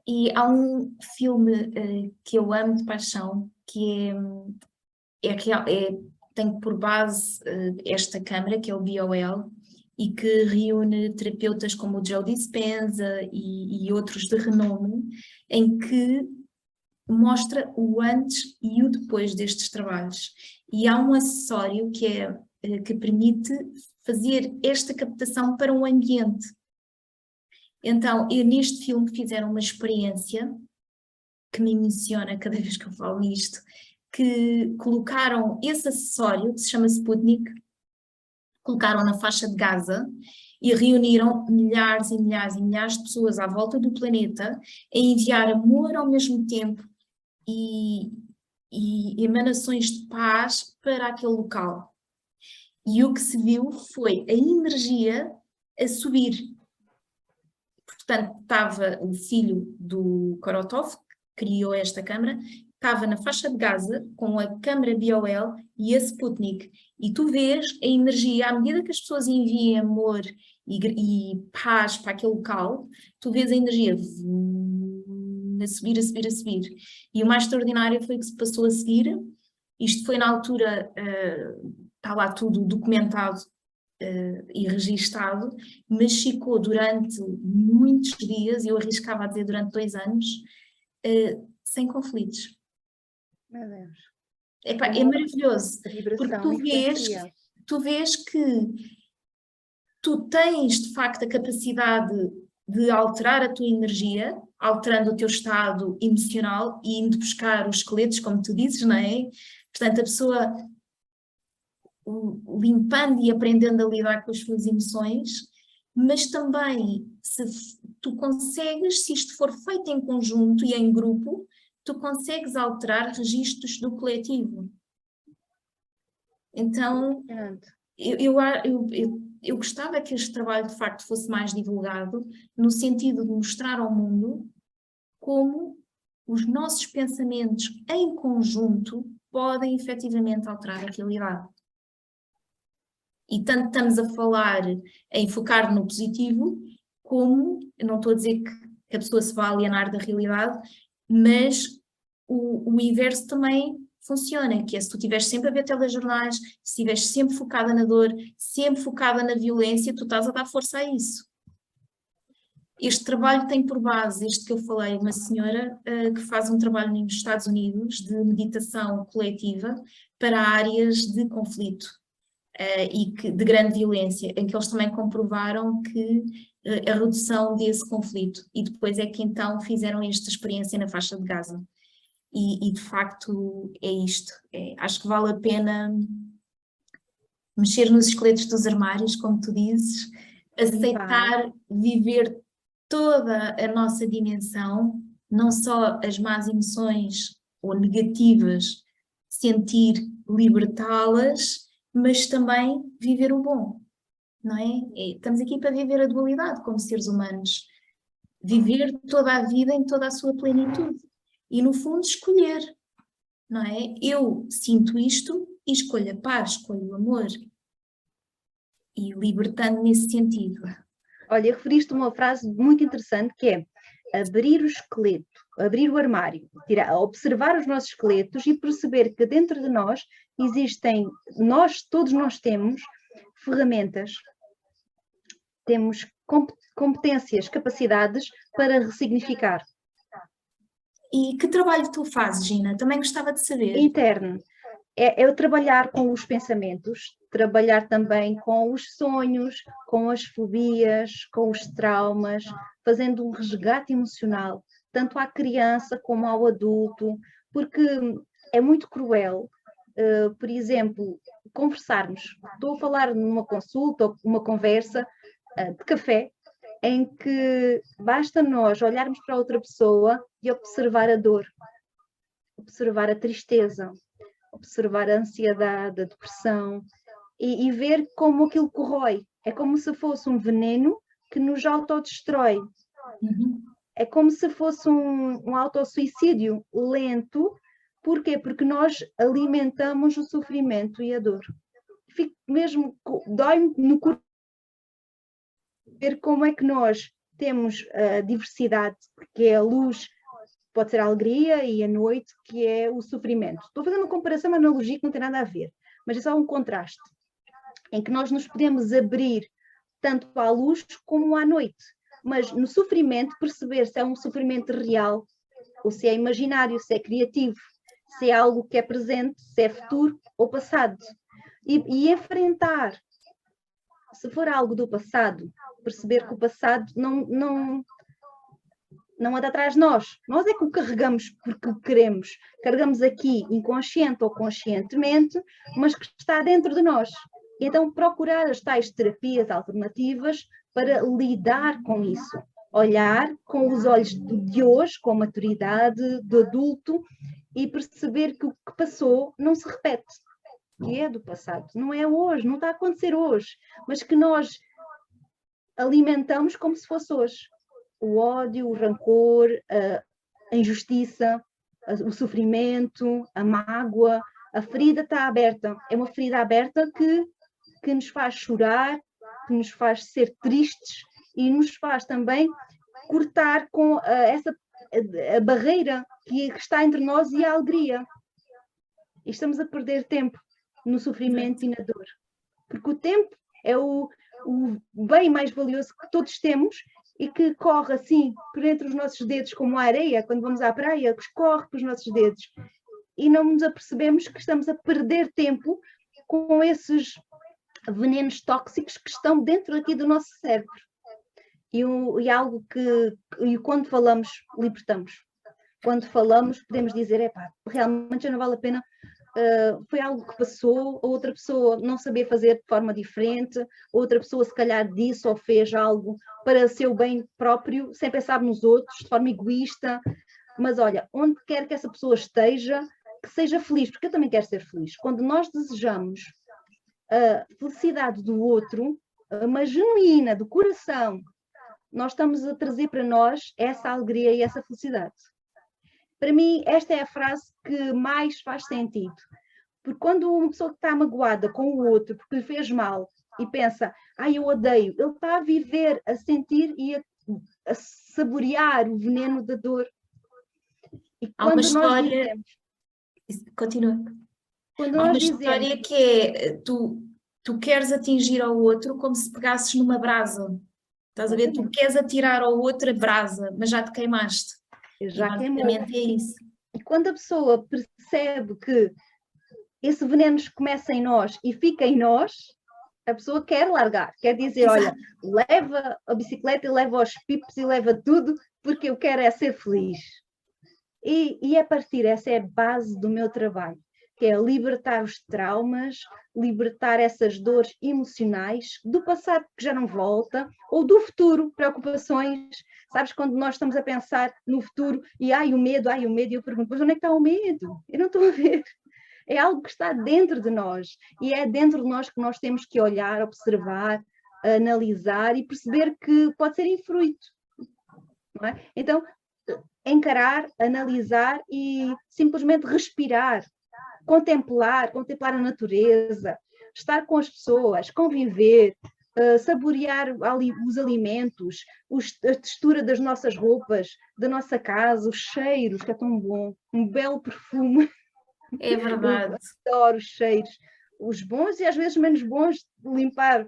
S2: E há um filme que eu amo de paixão, que tem por base esta câmara, que é o BOL, e que reúne terapeutas como o Joe Dispenza e outros de renome, em que mostra o antes e o depois destes trabalhos. E há um acessório que permite fazer esta captação para um ambiente. Então, neste filme fizeram uma experiência que me emociona cada vez que eu falo nisto, que colocaram esse acessório, que se chama Sputnik, colocaram na faixa de Gaza e reuniram milhares e milhares e milhares de pessoas à volta do planeta a enviar amor ao mesmo tempo e emanações de paz para aquele local. E o que se viu foi a energia a subir. Portanto, estava o filho do Korotov, que criou esta câmara, estava na faixa de Gaza com a câmara BOL e a Sputnik. E tu vês a energia, à medida que as pessoas enviam amor e paz para aquele local, tu vês a energia a subir, a subir, a subir. E o mais extraordinário foi o que se passou a seguir. Isto foi na altura, está lá tudo documentado e registado, mas ficou durante muitos dias, eu arriscava a dizer durante 2 anos, sem conflitos.
S1: Meu Deus.
S2: Epá, é maravilhoso, porque tu vês que tu tens de facto a capacidade de alterar a tua energia, alterando o teu estado emocional e indo buscar os esqueletos, como tu dizes, não é? Portanto, a pessoa limpando e aprendendo a lidar com as suas emoções, mas também se tu consegues, se isto for feito em conjunto e em grupo, tu consegues alterar registros do coletivo. Então, eu gostava que este trabalho de facto fosse mais divulgado, no sentido de mostrar ao mundo como os nossos pensamentos em conjunto podem efetivamente alterar a realidade. E tanto estamos a falar em focar no positivo, como, eu não estou a dizer que a pessoa se vai alienar da realidade, mas o inverso também funciona, que é se tu estiveres sempre a ver telejornais, se estiveres sempre focada na dor, sempre focada na violência, tu estás a dar força a isso. Este trabalho tem por base, este que eu falei, uma senhora que faz um trabalho nos Estados Unidos de meditação coletiva para áreas de conflito. e de grande violência, em que eles também comprovaram que a redução desse conflito, e depois é que então fizeram esta experiência na faixa de Gaza. E de facto é isto. Acho que vale a pena mexer nos esqueletos dos armários, como tu dizes, aceitar viver toda a nossa dimensão, não só as más emoções ou negativas, sentir, libertá-las, mas também viver o bom, não é? Estamos aqui para viver a dualidade como seres humanos, viver toda a vida em toda a sua plenitude e no fundo escolher, não é? Eu sinto isto e escolho a paz, escolho o amor e libertando nesse sentido.
S1: Olha, referiste uma frase muito interessante que é abrir o esqueleto, abrir o armário, observar os nossos esqueletos e perceber que dentro de nós existem, todos nós temos ferramentas, temos competências, capacidades para ressignificar.
S2: E que trabalho tu fazes, Gina? Também gostava de saber.
S1: Interno. É eu trabalhar com os pensamentos, trabalhar também com os sonhos, com as fobias, com os traumas, fazendo um resgate emocional, tanto à criança como ao adulto, porque é muito cruel, por exemplo, conversarmos. Estou a falar numa consulta ou uma conversa de café, em que basta nós olharmos para outra pessoa e observar a dor, observar a tristeza, observar a ansiedade, a depressão e ver como aquilo corrói. É como se fosse um veneno que nos autodestrói. É como se fosse um autossuicídio lento. Porquê? Porque nós alimentamos o sofrimento e a dor. Fico mesmo, dói-me no corpo ver como é que nós temos a diversidade, que é a luz, pode ser a alegria, e a noite, que é o sofrimento. Estou a fazer uma comparação, uma analogia que não tem nada a ver, mas é só um contraste, em que nós nos podemos abrir tanto à luz como à noite, mas no sofrimento perceber se é um sofrimento real, ou se é imaginário, se é criativo, se é algo que é presente, se é futuro ou passado. E enfrentar, se for algo do passado, perceber que o passado não anda atrás de nós. Nós é que o carregamos porque o queremos. Carregamos aqui inconsciente ou conscientemente, mas que está dentro de nós. Então, procurar as tais terapias alternativas para lidar com isso. Olhar com os olhos de hoje, com a maturidade do adulto, e perceber que o que passou não se repete, que é do passado. Não é hoje, não está a acontecer hoje, mas que nós alimentamos como se fosse hoje. O ódio, o rancor, a injustiça, o sofrimento, a mágoa, a ferida está aberta. É uma ferida aberta que nos faz chorar, que nos faz ser tristes e nos faz também cortar com a barreira que está entre nós e a alegria. E estamos a perder tempo no sofrimento e na dor. Porque o tempo é o bem mais valioso que todos temos e que corre assim por entre os nossos dedos, como a areia, quando vamos à praia, que corre pelos nossos dedos. E não nos apercebemos que estamos a perder tempo com esses venenos tóxicos que estão dentro aqui do nosso cérebro. E algo que quando falamos, libertamos. Quando falamos, podemos dizer, realmente já não vale a pena, foi algo que passou, outra pessoa não sabia fazer de forma diferente, outra pessoa se calhar disse ou fez algo para seu bem próprio, sem pensar nos outros, de forma egoísta, mas olha, onde quer que essa pessoa esteja, que seja feliz, porque eu também quero ser feliz. Quando nós desejamos a felicidade do outro, uma genuína, do coração, nós estamos a trazer para nós essa alegria e essa felicidade. Para mim, esta é a frase que mais faz sentido. Porque quando uma pessoa está magoada com o outro porque lhe fez mal e pensa, eu odeio, ele está a viver, a sentir e a saborear o veneno da dor. E
S2: há uma história... Continua.
S1: Quando
S2: há
S1: nós
S2: uma
S1: dizemos...
S2: história que é, tu queres atingir ao outro como se pegasses numa brasa. Estás a ver? Tu queres atirar ao outro a brasa, mas já te queimaste.
S1: Já queimou.
S2: É isso.
S1: E quando a pessoa percebe que esse veneno começa em nós e fica em nós, a pessoa quer largar, quer dizer,
S2: Exato.
S1: olha, leva a bicicleta e leva os pipos e leva tudo, porque eu quero é ser feliz. E a partir, essa é a base do meu trabalho, que é libertar os traumas, libertar essas dores emocionais do passado que já não volta, ou do futuro, preocupações. Sabes, quando nós estamos a pensar no futuro e o medo, e eu pergunto, mas onde é que está o medo? Eu não estou a ver. É algo que está dentro de nós e é dentro de nós que nós temos que olhar, observar, analisar e perceber que pode ser infruito. Não é? Então, encarar, analisar e simplesmente respirar, contemplar a natureza, estar com as pessoas, conviver, saborear os alimentos, a textura das nossas roupas, da nossa casa, os cheiros, que é tão bom, um belo perfume.
S2: É verdade.
S1: Eu adoro os cheiros, os bons e às vezes menos bons de limpar,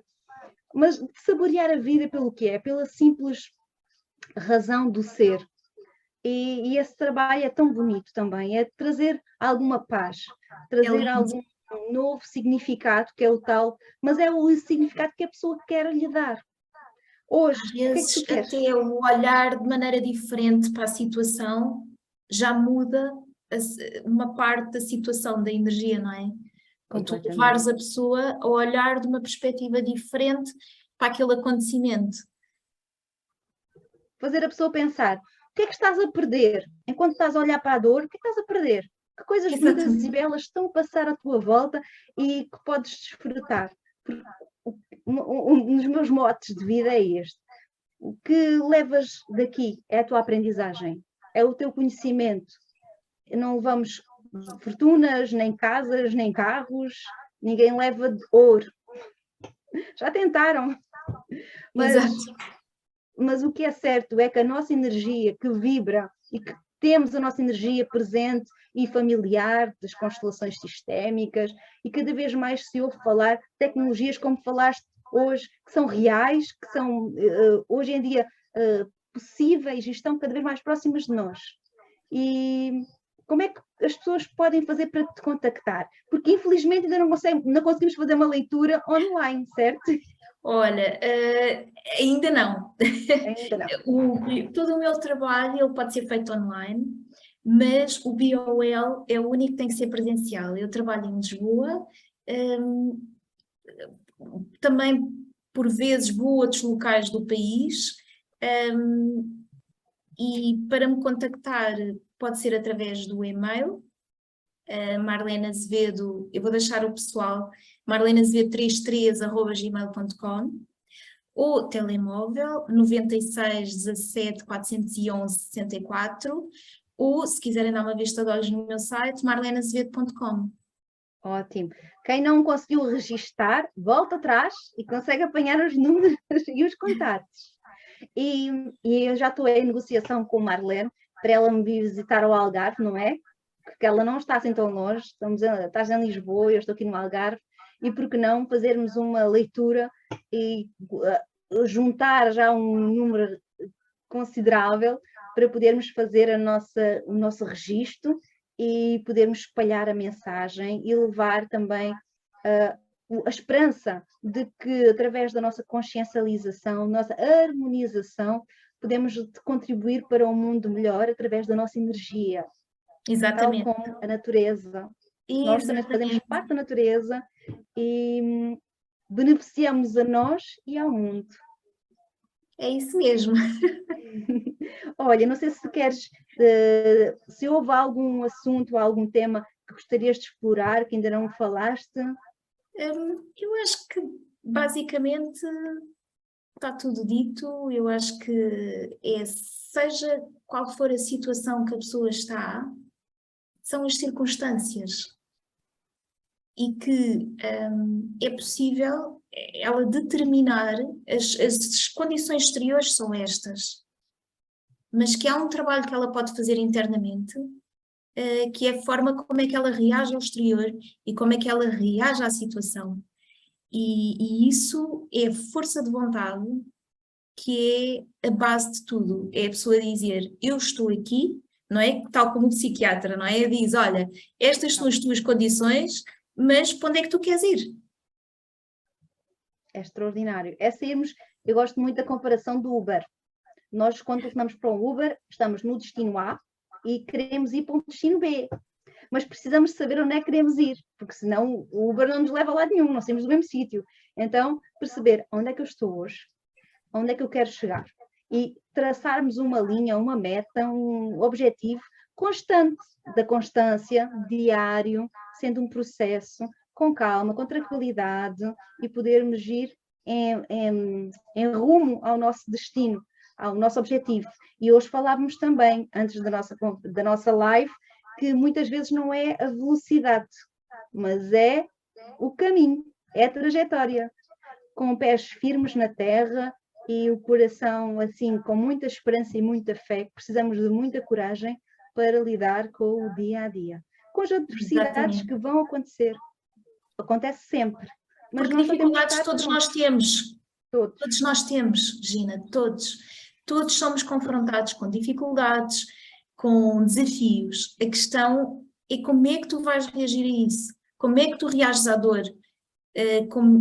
S1: mas de saborear a vida pelo que é, pela simples razão do ser. E esse trabalho é tão bonito também, é trazer alguma paz, trazer algum novo significado, que é o tal, mas é o significado que a pessoa quer lhe dar. Hoje,
S2: Às
S1: o que é que
S2: vezes
S1: tu queres?
S2: até o olhar de maneira diferente para a situação já muda uma parte da situação, da energia, não é? Tu levares a pessoa a olhar de uma perspectiva diferente para aquele acontecimento.
S1: Fazer a pessoa pensar, o que é que estás a perder? Enquanto estás a olhar para a dor, o que é que estás a perder? Que coisas bonitas e belas estão a passar à tua volta e que podes desfrutar? Um dos meus motes de vida é este. O que levas daqui é a tua aprendizagem, é o teu conhecimento. Não levamos fortunas, nem casas, nem carros, ninguém leva ouro. Já tentaram, mas o que é certo é que a nossa energia que vibra e que temos a nossa energia presente e familiar das constelações sistémicas e cada vez mais se ouve falar de tecnologias como falaste hoje, que são reais, que são hoje em dia possíveis e estão cada vez mais próximas de nós. E como é que as pessoas podem fazer para te contactar? Porque infelizmente ainda não conseguimos fazer uma leitura online, certo?
S2: Olha, ainda não.
S1: Ainda não.
S2: Todo o meu trabalho ele pode ser feito online, mas o BOL é o único que tem que ser presencial. Eu trabalho em Lisboa, também por vezes vou a outros locais do país, e para me contactar pode ser através do e-mail, Marlene Azevedo, eu vou deixar o pessoal, marleneazevedo33@gmail.com, ou telemóvel 96 17 411 64, ou se quiserem dar uma vista de olhos no meu site, marleneazevedo.com.
S1: Ótimo. Quem não conseguiu registar, volta atrás e consegue apanhar os números e os contatos. E eu já estou em negociação com a Marlene para ela me visitar ao Algarve, não é? Porque ela não está assim tão longe, estás em Lisboa, eu estou aqui no Algarve, e por que não fazermos uma leitura e juntar já um número considerável para podermos fazer o nosso registro e podermos espalhar a mensagem e levar também a esperança de que, através da nossa consciencialização, nossa harmonização, podemos contribuir para um mundo melhor através da nossa energia.
S2: Exatamente.
S1: Tal como a natureza.
S2: Exatamente.
S1: Nós também fazemos parte da natureza e beneficiamos a nós e ao mundo.
S2: É isso mesmo.
S1: Olha, não sei se queres, se houve algum assunto, algum tema que gostarias de explorar, que ainda não falaste.
S2: Eu acho que basicamente está tudo dito. Eu acho que seja qual for a situação que a pessoa está, são as circunstâncias. E que é possível ela determinar, as condições exteriores são estas, mas que há um trabalho que ela pode fazer internamente, que é a forma como é que ela reage ao exterior e como é que ela reage à situação. E isso é a força de vontade que é a base de tudo. É a pessoa dizer, eu estou aqui, não é? Tal como o psiquiatra, não é? Diz, olha, estas são as tuas condições, mas para onde é que tu queres ir?
S1: É extraordinário. É sairmos, eu gosto muito da comparação do Uber. Nós, quando telefonamos para um Uber, estamos no destino A e queremos ir para um destino B. Mas precisamos saber onde é que queremos ir, porque senão o Uber não nos leva a lado nenhum, nós saímos do mesmo sítio. Então, perceber onde é que eu estou hoje, onde é que eu quero chegar e traçarmos uma linha, uma meta, um objetivo constante, da constância, diário, sendo um processo, com calma, com tranquilidade e podermos ir em rumo ao nosso destino, ao nosso objetivo. E hoje falávamos também, antes da nossa live, que muitas vezes não é a velocidade, mas é o caminho, é a trajetória, com pés firmes na terra e o coração assim com muita esperança e muita fé. Precisamos de muita coragem para lidar com o dia a dia, com as adversidades
S2: Exatamente.
S1: que vão acontecer. Acontece sempre. Mas
S2: Porque
S1: nós só temos que
S2: dificuldades
S1: estar
S2: todos
S1: prontos.
S2: nós temos.
S1: Todos.
S2: Todos nós temos, Gina, todos. Todos somos confrontados com dificuldades, com desafios. A questão é como é que tu vais reagir a isso? Como é que tu reages à dor?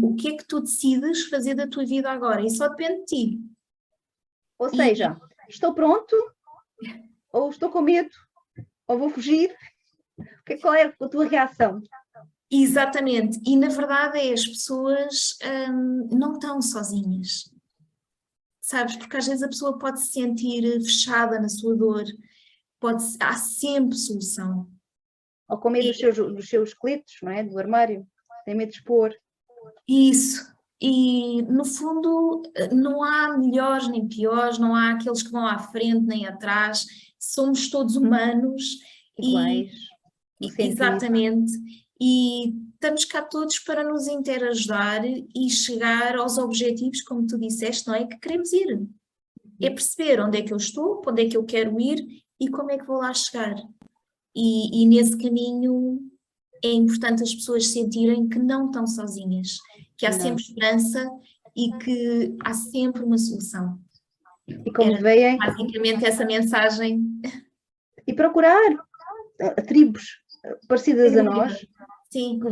S2: O que é que tu decides fazer da tua vida agora? Isso só depende de ti.
S1: Ou seja, estou pronto, ou estou com medo, ou vou fugir. Qual é a tua reação?
S2: Exatamente. E na verdade as pessoas não estão sozinhas. Sabes? Porque às vezes a pessoa pode se sentir fechada na sua dor. Há sempre solução.
S1: Ou com medo dos seus esqueletos, não é? Do armário. Tem medo de expor.
S2: Isso. E no fundo não há melhores nem piores, não há aqueles que vão à frente nem atrás. Somos todos humanos.
S1: Iguais.
S2: Exatamente. E estamos cá todos para nos interajudar e chegar aos objetivos, como tu disseste, não é? Que queremos ir. É perceber onde é que eu estou, para onde é que eu quero ir e como é que vou lá chegar. E nesse caminho é importante as pessoas sentirem que não estão sozinhas, que há sempre esperança e que há sempre uma solução.
S1: E como veem...
S2: basicamente essa mensagem.
S1: E procurar tribos parecidas a nós,
S2: sim,
S1: que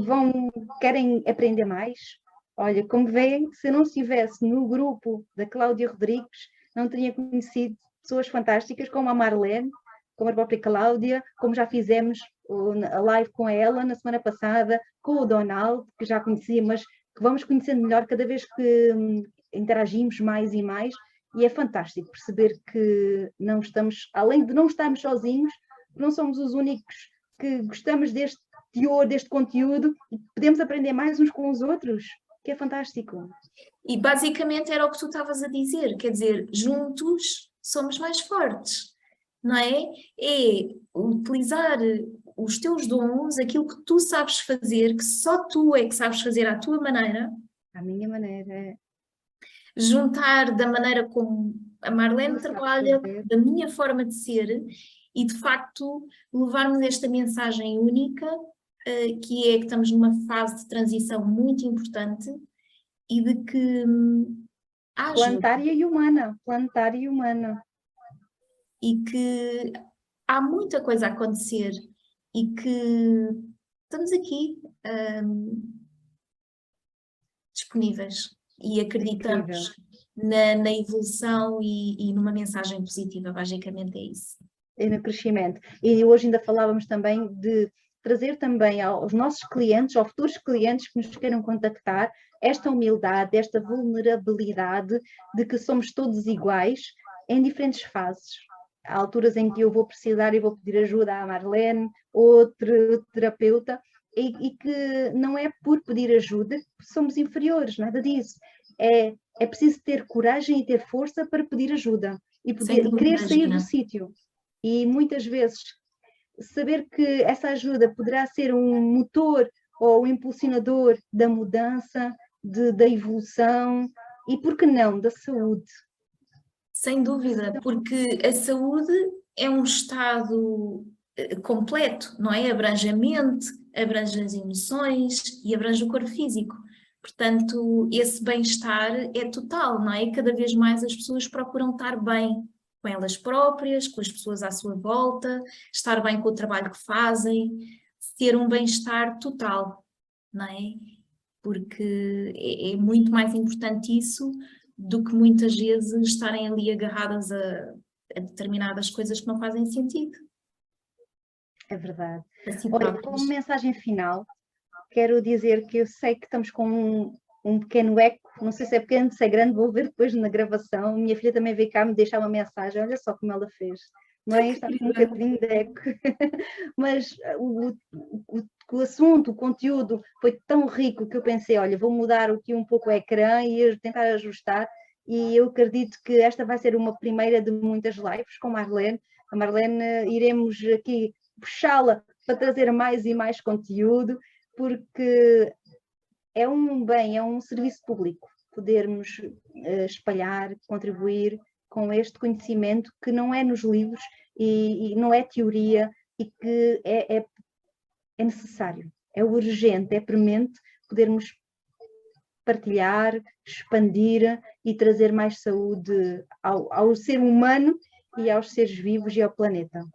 S1: querem aprender mais. Olha, como veem, se eu não estivesse no grupo da Cláudia Rodrigues, não teria conhecido pessoas fantásticas como a Marlene, como a própria Cláudia, como já fizemos a live com ela na semana passada, com o Donald, que já conhecia, mas que vamos conhecendo melhor cada vez que interagimos mais e mais, e é fantástico perceber que não estamos, além de não estarmos sozinhos, não somos os únicos que gostamos deste teor, deste conteúdo, e podemos aprender mais uns com os outros, que é fantástico.
S2: E basicamente era o que tu estavas a dizer, quer dizer, juntos somos mais fortes, não é? É utilizar os teus dons, aquilo que tu sabes fazer, que só tu é que sabes fazer à tua maneira.
S1: À minha maneira.
S2: Juntar da maneira como a Marlene trabalha, da minha forma de ser, e de facto levarmos esta mensagem única, que é que estamos numa fase de transição muito importante e de que
S1: planetária e humana.
S2: E que há muita coisa a acontecer e que estamos aqui disponíveis e acreditamos na evolução e numa mensagem positiva, basicamente é isso.
S1: E no crescimento. E hoje ainda falávamos também de trazer também aos nossos clientes, aos futuros clientes que nos queiram contactar, esta humildade, esta vulnerabilidade de que somos todos iguais em diferentes fases. Há alturas em que eu vou precisar e vou pedir ajuda à Marlene, outro terapeuta, e que não é por pedir ajuda que somos inferiores, nada disso. É preciso ter coragem e ter força para pedir ajuda e querer sair do sítio. E muitas vezes saber que essa ajuda poderá ser um motor ou um impulsionador da mudança, da evolução e, por que não, da saúde.
S2: Sem dúvida, porque a saúde é um estado completo, não é? Abrange a mente, abrange as emoções e abrange o corpo físico. Portanto, esse bem-estar é total, não é? Cada vez mais as pessoas procuram estar bem com elas próprias, com as pessoas à sua volta, estar bem com o trabalho que fazem, ter um bem-estar total. não é? Porque é muito mais importante isso do que muitas vezes estarem ali agarradas a determinadas coisas que não fazem sentido.
S1: É verdade.
S2: Assim
S1: Olha,
S2: próprias.
S1: como mensagem final, quero dizer que eu sei que estamos com um pequeno eco, não sei se é pequeno, se é grande, vou ver depois na gravação. Minha filha também veio cá me deixar uma mensagem, olha só como ela fez. Mãe, está com um bocadinho de eco. Mas o assunto, o conteúdo foi tão rico que eu pensei, olha, vou mudar aqui um pouco o ecrã e tentar ajustar. E eu acredito que esta vai ser uma primeira de muitas lives com a Marlene. A Marlene, iremos aqui puxá-la para trazer mais e mais conteúdo, porque é um bem, é um serviço público podermos espalhar, contribuir com este conhecimento que não é nos livros e não é teoria e que é necessário, é urgente, é premente podermos partilhar, expandir e trazer mais saúde ao ser humano e aos seres vivos e ao planeta.